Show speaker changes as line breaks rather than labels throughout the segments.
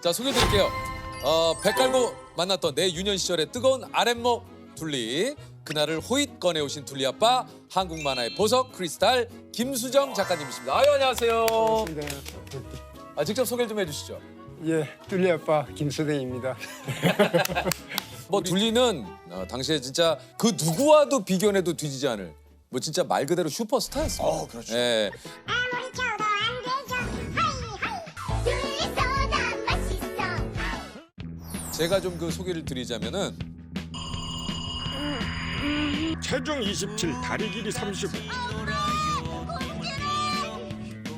자, 소개해드릴게요. 백갈고 만났던 내 유년 시절의 뜨거운 아랫목 둘리. 그날을 호잇 꺼내오신 둘리 아빠, 한국 만화의 보석 크리스탈 김수정 작가님이십니다. 아유, 안녕하세요. 직접 소개를 좀 해주시죠.
예, 둘리 아빠 김수댕입니다.
뭐 둘리는 당시에 진짜 그 누구와도 비견해도 뒤지지 않을 뭐 진짜 말 그대로 슈퍼스타였습니다.
그렇죠.
예.
아무리 쳐도 안 되죠. 하이 둘이서다 맛있어.
제가 좀 그 소개를 드리자면은
체중 27, 다리 길이 35.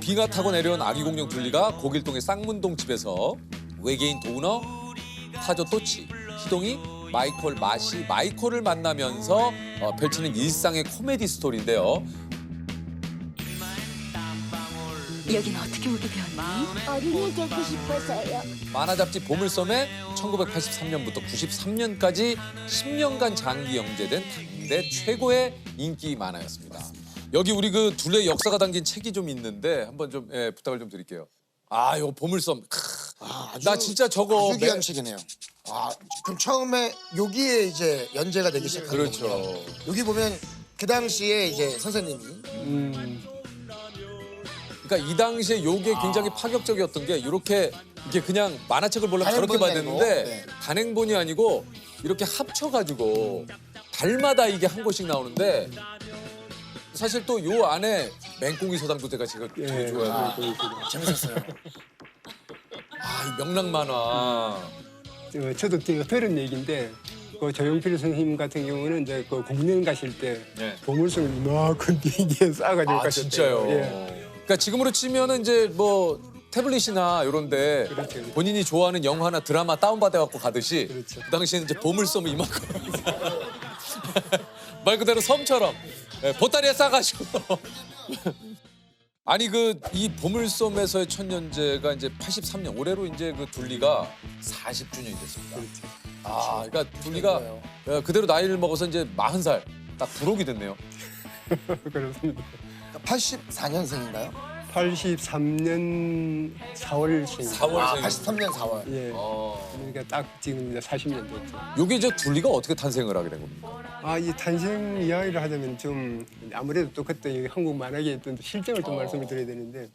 비가 타고 내려온 아기 공룡 둘리가 고길동의 쌍문동 집에서 외계인 도너, 타조 또치, 희동이, 마이콜 마시, 마이콜을 만나면서 펼치는 일상의 코미디 스토리인데요.
여긴 어떻게 오게 되었니?
어린이 되고 싶어서요.
만화 잡지 보물섬에 1983년부터 93년까지 10년간 장기 영제된 당대 최고의 인기 만화였습니다. 여기 우리 그 둘레 역사가 담긴 책이 좀 있는데 한번 좀 부탁을 좀 드릴게요. 이거 보물섬. 나 진짜 저거
아주 귀한 책이네요. 그럼 처음에 여기에 이제 연재가 되기 시작한
그렇죠.
거군요. 여기 보면 그 당시에 이제 선생님이
그러니까 이 당시에 요게 굉장히 파격적이었던 게 이렇게 이게 그냥 만화책을 보려면 저렇게 봐야
단행본이
되는데
아니고, 네.
단행본이 아니고 이렇게 합쳐가지고 달마다 이게 한 권씩 나오는데 사실 또 요 안에 맹꽁이 소담도 제가 되게 좋아해요.
재밌었어요.
이 명랑 만화.
저도 들은 얘기인데 그 조용필 선생님 같은 경우는 이제 그 공연 가실 때
네.
보물섬을 이만큼 비행기에 싸가지고 가셨대요.
진짜요.
예.
그러니까 지금으로 치면은 이제 뭐 태블릿이나 이런데
그렇죠.
본인이 좋아하는 영화나 드라마 다운받아 갖고 가듯이
그렇죠.
그 당시에는 이제 보물섬을 이만큼 말 그대로 섬처럼 보따리에 싸가지고 아니 그 이 보물섬에서의 첫 연재가 이제 83년 올해로 이제 그 둘리가 40주년이 됐습니다.
그렇죠.
그러니까 둘리가 그대로 나이를 먹어서 이제 40살 딱 부록이 됐네요.
그렇습니다.
84년생인가요?
83년 4월생.
4월생.
83년 4월.
예. 그러니까 딱 지금 이제 40년 됐죠.
요게 이제 둘리가 어떻게 탄생을 하게 된 겁니까?
이 탄생 이야기를 하자면 좀 아무래도 또 그때 이 한국 만화계의 또 실정을 좀 말씀을 드려야 되는데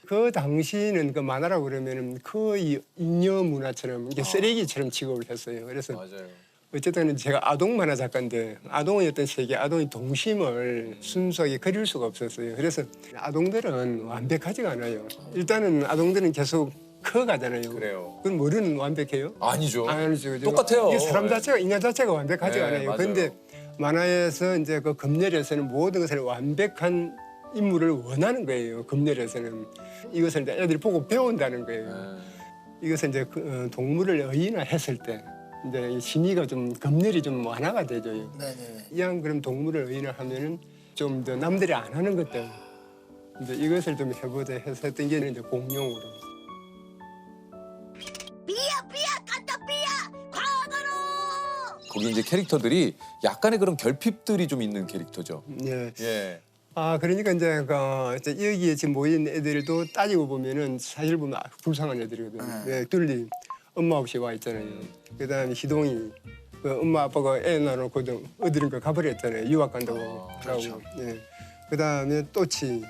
그 당시는 그 만화라고 그러면은 거의 잉여 문화처럼 이게 쓰레기처럼 취급을 했어요. 그래서
맞아요.
어쨌든 제가 아동 만화 작가인데 아동의 어떤 세계, 아동의 동심을 순수하게 그릴 수가 없었어요. 그래서 아동들은 완벽하지가 않아요. 일단은 아동들은 계속 커가잖아요.
그래요.
그럼 머리는 완벽해요?
아니죠.
아니죠.
똑같아요.
이게 사람
네.
자체가 인간 자체가 완벽하지
네,
않아요.
맞아요.
그런데 만화에서 이제 그 검열에서는 모든 것을 완벽한 인물을 원하는 거예요. 검열에서는 이것을 이제 애들이 보고 배운다는 거예요. 이것은 이제 동물을 의인화했을 때 이제 이 심의가 좀 검열이 좀 완화가 되죠.
네네.
이왕 그럼 동물을 의인화하면은 좀 더 남들이 안 하는 것들 이제 이것을 좀 해보자 해서 했던 게 이제 공룡으로.
삐야 간다 삐야 과거로.
거기 이제 캐릭터들이 약간의 그런 결핍들이 좀 있는 캐릭터죠.
예.
예.
그러니까 이제 여기에 지금 모인 애들도 따지고 보면은 사실 보면 불쌍한 애들이거든요. 예, 둘리 엄마 없이 와 있잖아요. 그다음에 희동이 그 엄마 아빠가 애 낳아놓고 어디론가 가버렸잖아요. 유학 간다고
그렇죠.
하고. 예. 그다음에 또치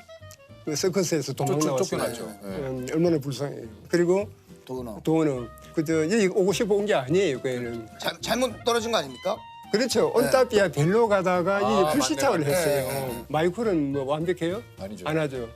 그 서커스에서 도망 나왔어요.
쫓겨났죠. 예.
얼마나 불쌍해요. 그리고
도너.
도는 그저 여기 오고 싶어 온 게 아니에요. 그 애는.
잘못 떨어진 거 아닙니까?
그렇죠. 온따비아 벨로 가다가 이게 불시착을
맞네.
했어요.
네.
마이콜은 뭐 완벽해요?
아니죠.
안 하죠.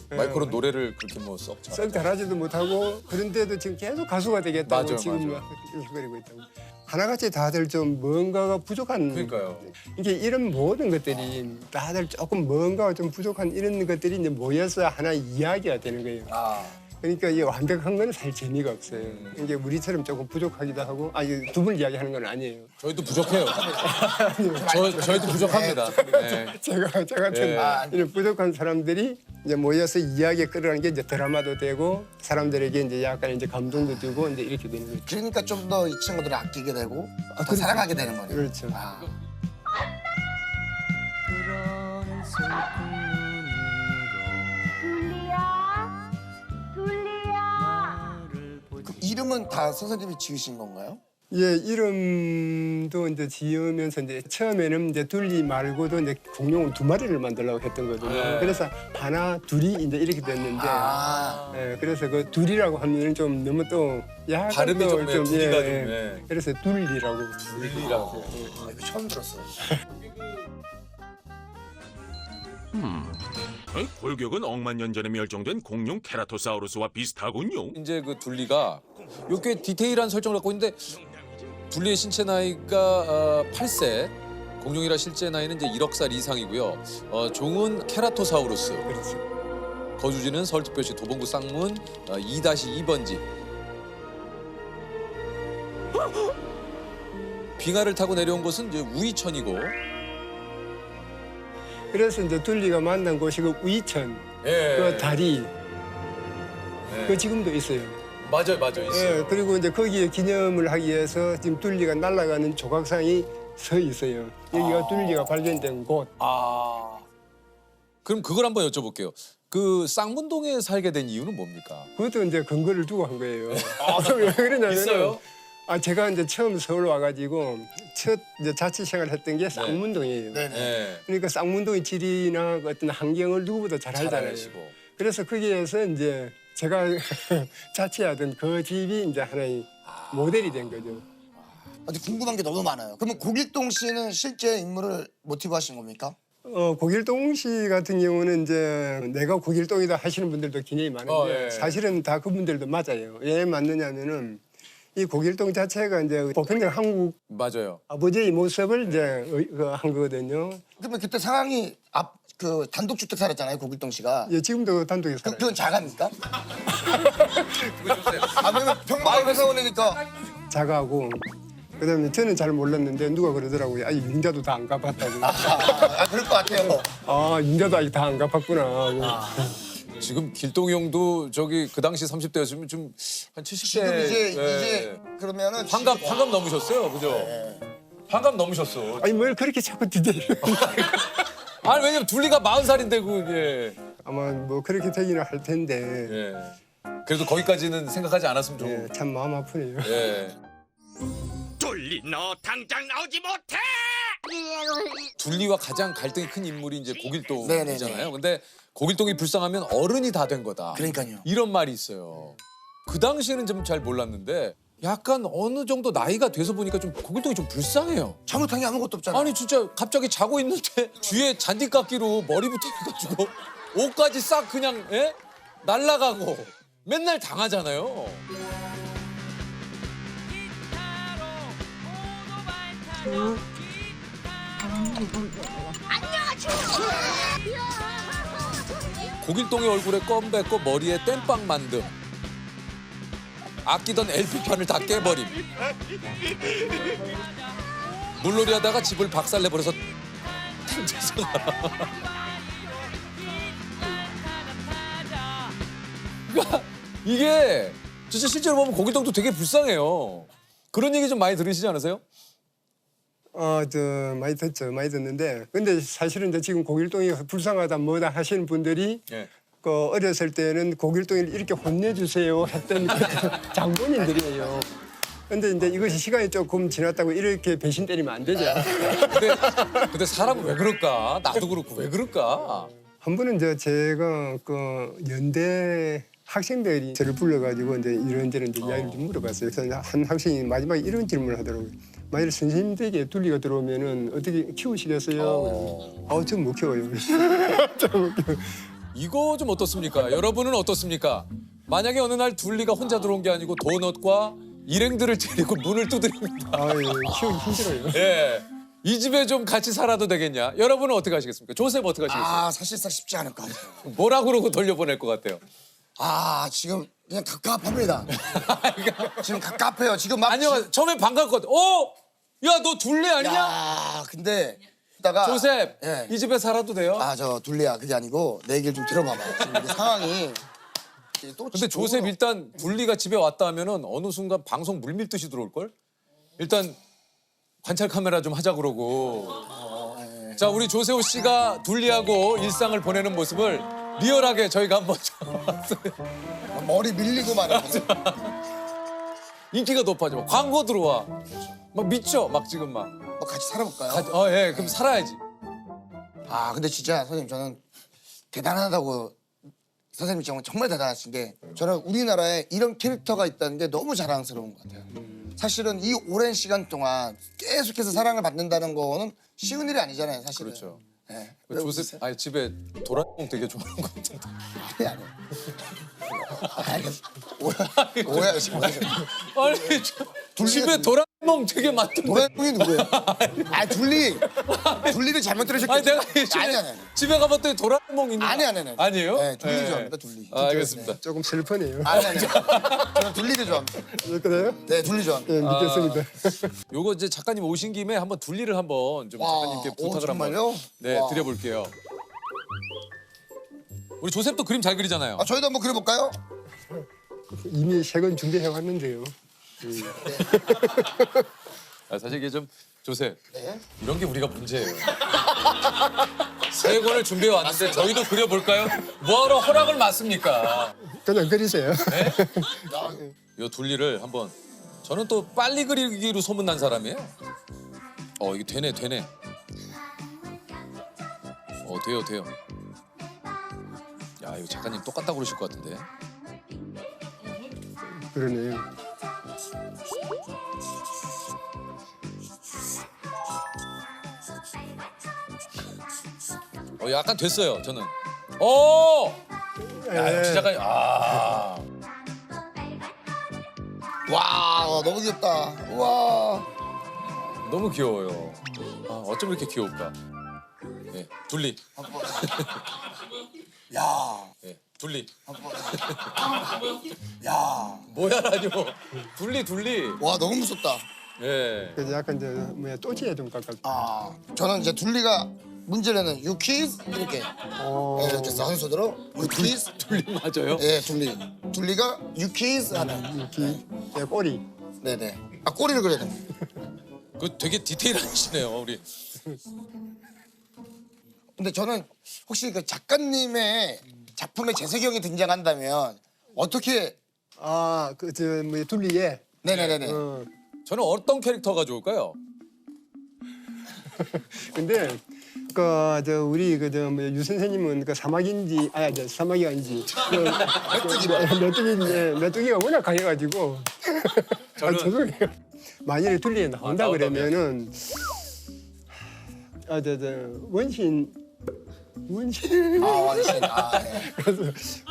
마이콜은 노래를 그렇게 뭐 썩 잘.
썩 잘하지도 못하고 그런데도 지금 계속 가수가 되겠다고
맞아,
지금
맞아.
막 이렇게 거리고 있다고. 하나같이 다들 좀 뭔가가 부족한.
그러니까요.
이게 이런 모든 것들이 다들 조금 뭔가가 좀 부족한 이런 것들이 이제 모여서 하나 이야기가 되는 거예요. 그러니까 이 완벽한 건 사실 재미가 없어요. 이게 우리처럼 조금 부족하기도 하고, 두 분 이야기하는 건 아니에요.
저희도 부족해요. 저희도 부족합니다. 네.
저 같은 이런 부족한 사람들이 이제 모여서 이야기 끌어가는 게 이제 드라마도 되고 사람들에게 이제 약간 이제 감동도 주고 이제 이렇게 되는 거죠.
그러니까 좀 더 이 친구들을 아끼게 되고 더 사랑하게 되는 거네요.
그렇죠.
둘리야.
그 이름 이름은 다 선생님이 지으신 건가요?
예, 이름도 이제 지으면서 이제 처음에는 이제 둘리 말고도 이제 공룡을 2마리를 만들려고 했던 거거든요.
네.
그래서 하나, 둘이 이제 이렇게 됐는데,
아.
예, 그래서 그 둘이라고 하면 좀 너무 또 약간
발음이
또
좀, 네, 둘이가 좀, 네.
그래서 둘리라고.
둘리라고.
아, 이거 처음 들었어요.
골격은 억만 년 전에 멸종된 공룡 케라토사우루스와 비슷하군요.
이제 그 둘리가 꽤 디테일한 설정을 갖고 있는데 둘리의 신체 나이가 8세, 공룡이라 실제 나이는 이제 1억 살 이상이고요. 종은 케라토사우루스.
그렇죠.
거주지는 서울특별시 도봉구 쌍문 2-2번지. 빙하를 타고 내려온 곳은 이제 우이천이고.
그래서 이제 둘리가 만난 곳이 그 우이천,
예.
그 다리,
예.
그 지금도 있어요.
맞아요, 있어요.
예, 그리고 이제 거기에 기념을 하기 위해서 지금 둘리가 날아가는 조각상이 서 있어요. 여기가 둘리가 발견된 곳.
아. 그럼 그걸 한번 여쭤볼게요. 그 쌍문동에 살게 된 이유는 뭡니까?
그것도 이제 근거를 두고 한 거예요. 왜 그러냐면
있어요?
제가 이제 처음 서울 와가지고 첫 이제 자취 생활을 했던 게 쌍문동이에요.
네네.
네.
그러니까 쌍문동의 지리나 그 어떤 환경을 누구보다 잘
잘
알잖아요.
아시고.
그래서 거기에서 이제 제가 자취하던 그 집이 이제 하나의 모델이 된 거죠.
아직 궁금한 게 너무 많아요. 그러면 고길동 씨는 실제 인물을 모티브 하신 겁니까?
고길동 씨 같은 경우는 이제 내가 고길동이다 하시는 분들도 굉장히 많은데
예.
사실은 다 그분들도 맞아요. 왜 맞느냐면은 이 고길동 자체가 이제 보편적 한국
맞아요.
아버지의 모습을 이제 한 거거든요.
그러면 그때 상황이 그 단독주택 살았잖아요, 고길동 씨가.
예, 지금도 단독에 살아요.
그건 자가입니까? 그러면 평범하게 회사 오니까
자가하고 그다음에 저는 잘 몰랐는데 누가 그러더라고요. 융자도 다 안 갚았다고.
그럴 것 같아요.
융자도 아직 다 안 갚았구나.
지금 길동이 형도 저기 그 당시 30대였으면 좀 한 70대.
지금 이제 그러면은
환갑 넘으셨어요, 그죠? 환갑 넘으셨어.
아니 뭘 그렇게 자꾸 디테일.
아니 왜냐면 둘리가 40살인데 그게.
아마 뭐 그렇게 되기는 할 텐데
예. 그래도 거기까지는 생각하지 않았으면 좋고.
예, 참 마음 아프네요.
예.
둘리 너 당장 나오지 못해.
둘리와 가장 갈등이 큰 인물이 이제
네네네.
고길동이잖아요. 근데 고길동이 불쌍하면 어른이 다 된 거다.
그러니까요.
이런 말이 있어요. 그 당시에는 좀 잘 몰랐는데 약간 어느 정도 나이가 돼서 보니까 좀 고길동이 좀 불쌍해요.
잘못한 게 아무것도 없잖아요.
아니 진짜 갑자기 자고 있는데 뒤에 잔디깎기로 머리부터 해가지고 옷까지 싹 그냥 날라가고 맨날 당하잖아요. 고길동의 얼굴에 껌 뱉고 머리에 땜빵 만듦. 아끼던 LP판을 다 깨버림. 물놀이 하다가 집을 박살내버려서 탕자서 그러니까 이게 진짜 실제로 보면 고길동도 되게 불쌍해요. 그런 얘기 좀 많이 들으시지 않으세요?
많이 듣는데 근데 사실은 이제 지금 고길동이 불쌍하다 뭐다 하시는 분들이
예.
그 어렸을 때는 고길동이를 이렇게 혼내주세요 했던 그 장본인들이에요. 근데 이제 이것이 시간이 조금 지났다고 이렇게 배신 때리면 안 되죠.
근데 사람은 왜 그럴까? 나도 그렇고 왜 그럴까?
한 번은 이제 제가 그 연대 학생들이 저를 불러가지고 이제 이런저런 이제 이야기를 좀 물어봤어요. 그래서 한 학생이 마지막에 이런 질문을 하더라고요. 만일 선생님 댁에 둘리가 들어오면은 어떻게 키우시겠어요? 저 못 키워요. 좀 못 키워요.
이거 좀 어떻습니까? 여러분은 어떻습니까? 만약에 어느 날 둘리가 혼자 들어온 게 아니고 도넛과 일행들을 데리고 문을 두드립니다.
키우기 힘들어요.
예. 이 집에 좀 같이 살아도 되겠냐? 여러분은 어떻게 하시겠습니까? 조셉 어떻게 하시겠어요?
사실상 쉽지 않을 것 같아요.
뭐라 그러고 돌려보낼 것 같아요?
지금 그냥 갑갑합니다. 지금 갑갑해요. 지금 막
아니요, 처음에 반갑거든. 야, 너 둘리 아니냐?
야, 근데 이따가
조셉,
예.
이 집에 살아도 돼요?
저 둘리야 그게 아니고 내 얘기를 좀 들어봐봐요. 지금 이게 상황이 또
근데 조셉 일단 둘리가 집에 왔다 하면은 어느 순간 방송 물밀듯이 들어올걸? 일단 관찰 카메라 좀 하자 그러고. 자, 우리 조세호 씨가 둘리하고 일상을 보내는 모습을 리얼하게 저희가 한번
머리 밀리고 말이야.
인기가 높아져. 막 광고 들어와. 막 미쳐. 막 지금 막.
뭐 같이 살아볼까요?
예, 그럼 살아야지.
아 근데 진짜 선생님 저는 대단하다고 선생님 정말 대단하신 게 저는 우리나라에 이런 캐릭터가 있다는 게 너무 자랑스러운 것 같아요. 사실은 이 오랜 시간 동안 계속해서 사랑을 받는다는 거는 쉬운 일이 아니잖아요, 사실은.
그렇죠.
네.
조셉, 아니 집에 도라에몽 되게 좋아하는 것 같은데.
아니. 오해하시고.
아니, 집에 도라에몽 되게 많던데.
도라에몽이 누구예요? 아 둘리를 잘못 들으셨겠죠?
아니 내가 예전에
아니.
집에 가봤더니 도라에몽 있는.
아니.
아니에요?
네, 둘리
네.
좋아합니다, 둘리.
아, 알겠습니다.
조금 슬프네요.
아니. 저는 둘리를 좋아합니다.
그래요?
네, 둘리 좋아합니다.
예, 믿겠습니다.
요거 이제 작가님 오신 김에 한번 둘리를 한번 좀 작가님께 부탁을 한번
정말요?
네
와.
드려볼게요. 우리 조셉도 그림 잘 그리잖아요.
아, 저희도 한번 그려볼까요?
이미 색은 준비해 왔는데요.
사실 이게 좀 조셉
네.
이런 게 우리가 문제예요. 세 권을 준비해 왔는데 저희도 그려볼까요? 뭐하러 허락을 맞습니까?
그냥 그리세요.
이 둘리를 한번 저는 또 빨리 그리기로 소문난 사람이에요. 이게 되네. 돼요. 야, 이거 작가님 똑같다 그러실 것 같은데.
그러네요.
약간 됐어요, 저는. 야, 역시 작가님.
와, 너무 귀엽다. 와.
너무 귀여워요. 어쩜 이렇게 귀여울까? 네, 둘리.
야.
네, 둘리.
야.
뭐야라뇨. 둘리.
와, 너무 무섭다.
예.
그래서 약간 이제 또지에 좀 가깝다.
아, 저는 이제 둘리가 문제는 You kiss 이렇게 이렇게 한 손으로 You kiss.
둘리 맞아요?
예, 둘리가 You kiss 하는.
예, 꼬리.
네네. 아, 꼬리를 그려야 돼.
그 되게 디테일하시네요, 우리.
근데 저는 혹시 그 작가님의 작품에 재석형이 등장한다면 어떻게?
둘리에.
네네네네.
저는 어떤 캐릭터가 좋을까요?
근데 우리 유 선생님은 사막인지 사막이 아닌지 메뚜기가 워낙 강해가지고 죄송해요. 만일에 둘리에 나온다
나온다면.
그러면은 원신
아, 원신. 아, 네.
그래서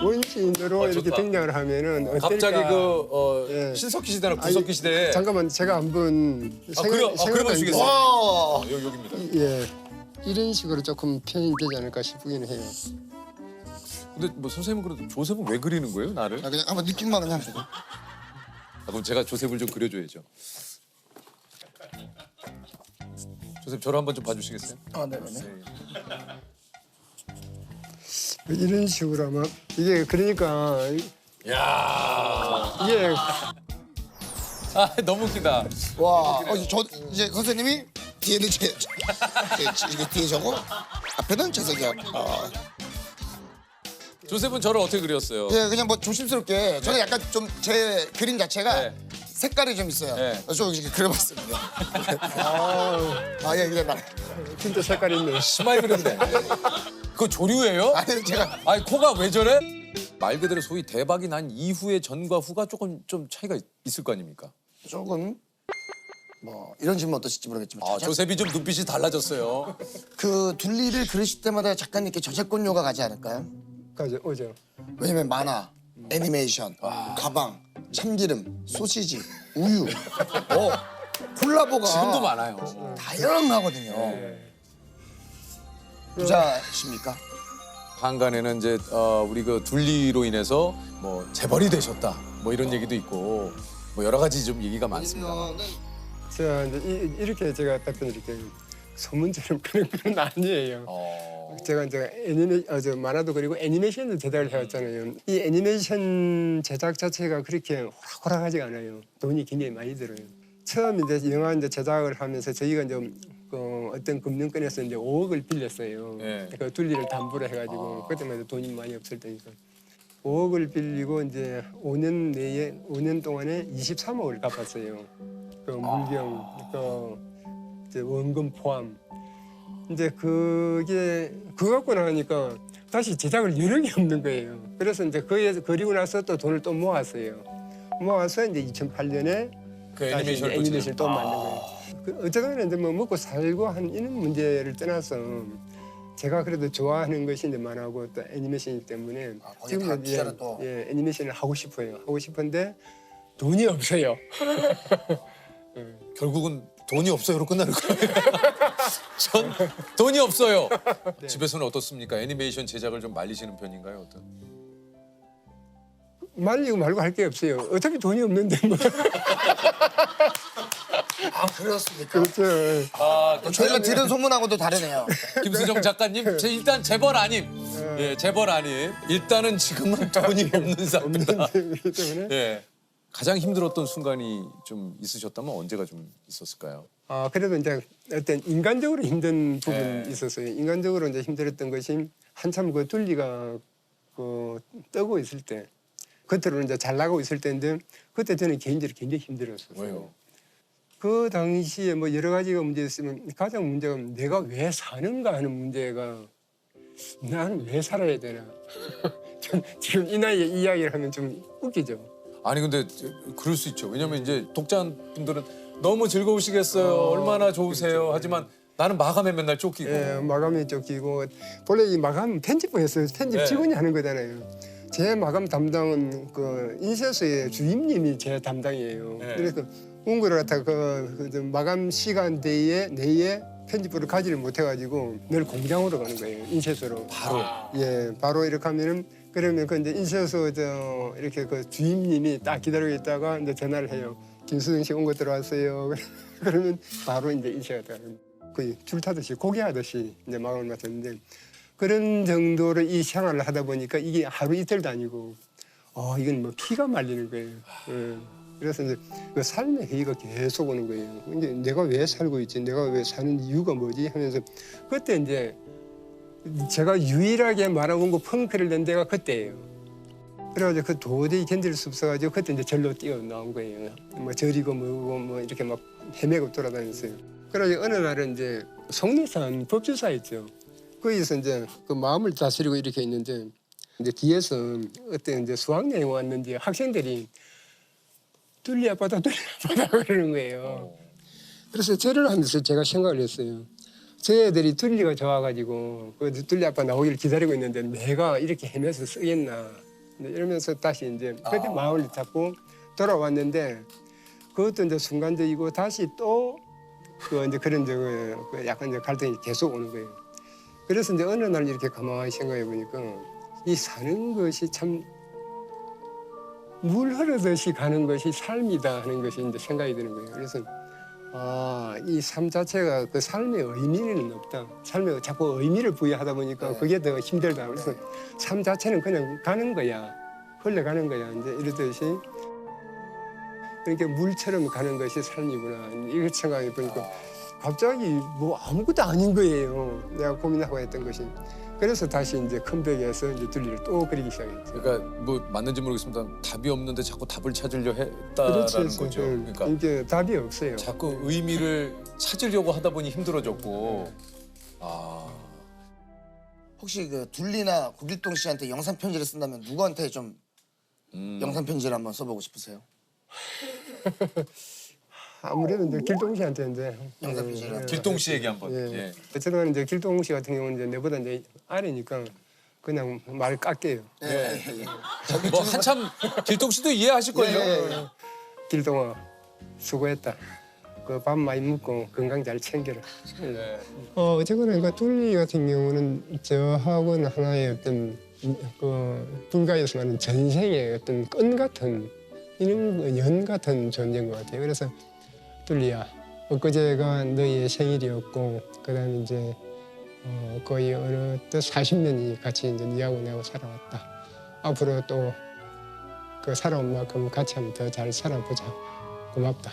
원신으로 이렇게
좋다.
등장을 하면은 어떨까?
갑자기
예.
신석기 시대나 구석기 시대에.
잠깐만 제가 한번
그려보시겠어요?
와.
여기입니다.
예, 이런 식으로 조금 표현이 되지 않을까 싶기는 해요.
근데 뭐 선생님은 그래도 조셉은 왜 그리는 거예요, 나를?
그냥 한번 느낌만 그냥.
그럼 제가 조셉을 좀 그려줘야죠. 조셉 저를 한번 좀 봐주시겠어요?
아, 네네네.
이런 식으로 아마 이게 그러니까
야,
이게
너무 웃기다.
와, 저 이제 선생님이 뒤에는 이게 뒤에 저거, 앞에는 재석이야.
조셉은 저를 어떻게 그렸어요?
예, 그냥 뭐 조심스럽게 저는 약간 좀 제 그림 자체가
네.
색깔이 좀 있어요.
네.
좀 이렇게 그려봤습니다. 예, 그냥
진짜 색깔이 있네.
심하게 그렸네. 그거 조류예요?
아니 제가
아니 코가 왜 저래? 말 그대로 소위 대박이 난 이후의 전과 후가 조금 좀 차이가 있을 거 아닙니까?
조금 뭐 이런 질문 어떠실지 모르겠지만
조셉이 좀 눈빛이 달라졌어요.
그 둘리를 그리실 때마다 작가님께 저작권료가 가지 않을까요?
오죠.
왜냐면 만화, 애니메이션, 가방, 참기름, 소시지, 우유, 콜라보가
지금도 많아요.
다양하거든요. 부자십니까?
한간에는 이제 우리 그 둘리로 인해서 뭐 재벌이 되셨다 뭐 이런 얘기도 있고 뭐 여러 가지 좀 얘기가 많습니다.
제가 이제 이렇게 제가 답변드릴게요. 소문처럼 그런 건 아니에요. 제가 이제 만화도 그리고 애니메이션도 제작을 해왔잖아요. 이 애니메이션 제작 자체가 그렇게 호락호락하지가 않아요. 돈이 굉장히 많이 들어요. 처음 이제 영화 제작을 하면서 저희가 이제 어떤 금융권에서 이제 5억을 빌렸어요.
네.
그 둘리를 담보로 해가지고 그때만 해도 돈이 많이 없을 때니까 5억을 빌리고 이제 5년 동안에 23억을 갚았어요. 그 물경, 그 이제 원금 포함. 이제 그게 그거 갖고 나니까 다시 제작을 여력이 없는 거예요. 그래서 이제 그리고 나서 또 돈을 또 모았어요. 모아서 이제 2008년에
그
다시 이제 애니메이션을 또 만든 거예요. 어쨌든 이제 뭐 먹고 살고 하는 이런 문제를 떠나서 제가 그래도 좋아하는 것이 이제 만화고 또 애니메이션이기 때문에
거기에 다 투자를 또.
애니메이션을 하고 싶어요. 하고 싶은데 돈이 없어요.
결국은 돈이 없어요로 끝나는 거예요. 전 돈이 없어요. 집에서는 어떻습니까? 애니메이션 제작을 좀 말리시는 편인가요? 어떤?
말리고 말고 할 게 없어요. 어차피 돈이 없는데 뭐.
아 그렇습니까?
그렇죠.
아,
저희가 들은 소문하고도 다르네요.
김수정 작가님, 일단 재벌 아님. 예, 재벌 아님. 일단은 지금은 돈이 없는 상태다.
그렇기 때문에
예. 가장 힘들었던 순간이 좀 있으셨다면 언제가 좀 있었을까요?
그래도 이제 어떤 인간적으로 힘든 부분이
네.
있었어요. 인간적으로 이제 힘들었던 것이 한참 그 둘리가 그 뜨고 있을 때, 겉으로는 이제 잘 나가고 있을 때인데 그때 저는 개인적으로 굉장히 힘들었어요.
왜요?
그 당시에 뭐 여러 가지가 문제였으면 가장 문제가 내가 왜 사는가 하는 문제가 나는 왜 살아야 되나. 전 지금 이 나이에 이 이야기를 하면 좀 웃기죠.
아니 근데 그럴 수 있죠. 왜냐면 이제 독자분들은 너무 즐거우시겠어요. 얼마나 좋으세요. 하지만 나는 마감에 맨날 쫓기고.
예, 마감에 쫓기고 원래 이 마감 편집부였어요. 편집
네.
직원이 하는 거잖아요. 제 마감 담당은 그 인쇄소의 주임님이 제 담당이에요.
네.
그래서 원고를 갖다가 그 마감 시간 내에 편집부를 가지를 못해가지고 늘 공장으로 가는 거예요. 인쇄소로.
바로.
예, 바로 이렇게 하면은 그러면 그 이제 인쇄소 이렇게 그 주임님이 딱 기다리고 있다가 이제 전화를 해요. 김수정 씨 온 거 들어왔어요. 그러면 바로 이제 인쇄가 들어가요. 거의 줄 타듯이 고개하듯이 이제 마감을 마쳤는데 그런 정도로 이 생활을 하다 보니까 이게 하루 이틀도 아니고 이건 뭐 피가 말리는 거예요. 예. 그래서 이제 그 삶의 회의가 계속 오는 거예요. 이제 내가 왜 살고 있지? 내가 왜 사는 이유가 뭐지? 하면서 그때 이제 제가 유일하게 만화 원고 펑크를 낸 데가 그때예요. 그래가지고 그 도저히 견딜 수 없어가지고 그때 이제 절로 뛰어 나온 거예요. 뭐 절이고 뭐고 뭐 이렇게 막 헤매고 돌아다녔어요. 그래가지고 어느 날은 이제 속리산 법주사 있죠. 거기서 이제 그 마음을 다스리고 이렇게 있는데 이제 뒤에서 어떤 이제 수학여행 왔는지 학생들이 둘리 아빠다 둘리 아빠다 그러는 거예요. 그래서 절을 하면서 제가 생각을 했어요. 저 애들이 둘리가 좋아가지고 그 둘리 아빠 나오기를 기다리고 있는데 내가 이렇게 헤매서 쓰겠나 이러면서 다시 이제 그때 마음을 잡고 돌아왔는데 그것도 이제 순간적이고 다시 또 그 이제 그런 그 약간 이제 갈등이 계속 오는 거예요. 그래서 이제 어느 날 이렇게 가만히 생각해 보니까 이 사는 것이 참 물 흐르듯이 가는 것이 삶이다 하는 것이 이제 생각이 드는 거예요. 그래서 이 삶 자체가 그 삶의 의미는 없다. 삶에 자꾸 의미를 부여하다 보니까 그게 더 힘들다. 그래서 삶 자체는 그냥 가는 거야. 흘러가는 거야. 이제 이러듯이 이렇게 물처럼 가는 것이 삶이구나. 이렇게 생각해 보니까 갑자기 뭐 아무것도 아닌 거예요. 내가 고민하고 했던 것이. 그래서 다시 이제 컴백해서 이제 둘리를 또 그리기 시작했죠.
그러니까 뭐 맞는지 모르겠습니다. 답이 없는데 자꾸 답을 찾으려 했다라는
그렇지,
거죠. 그러니까
이게 답이 없어요.
자꾸 의미를 찾으려고 하다 보니 힘들어졌고.
혹시 그 둘리나 구길동 씨한테 영상 편지를 쓴다면 누구한테 좀 영상 편지를 한번 써보고 싶으세요?
아무래도 이제 길동 씨한테 이제
영상 편지를.
길동 씨에게 한번.
예.
예.
어쨌든 이제 길동 씨 같은 경우는 이제 내보다 이제 아래니까 그냥 말 깎게요.
예.
뭐 한참 길동 씨도 이해하실 걸요.
예.
길동아 수고했다. 그 밥 많이 먹고 건강 잘 챙겨라.
네.
어쨌거나 그러니까 둘리 같은 경우는 저하고는 하나의 어떤 그 불가에서 말하는 전생의 어떤 끈 같은 이런 연 같은 존재인 것 같아요. 그래서 둘리야, 엊그제가 너희의 생일이었고 그다음에 이제 거의 어느 때 40년이 같이 이제 네하고 내하고 살아왔다. 앞으로 또 그 살아온 만큼 같이 한번 더 잘 살아보자. 고맙다.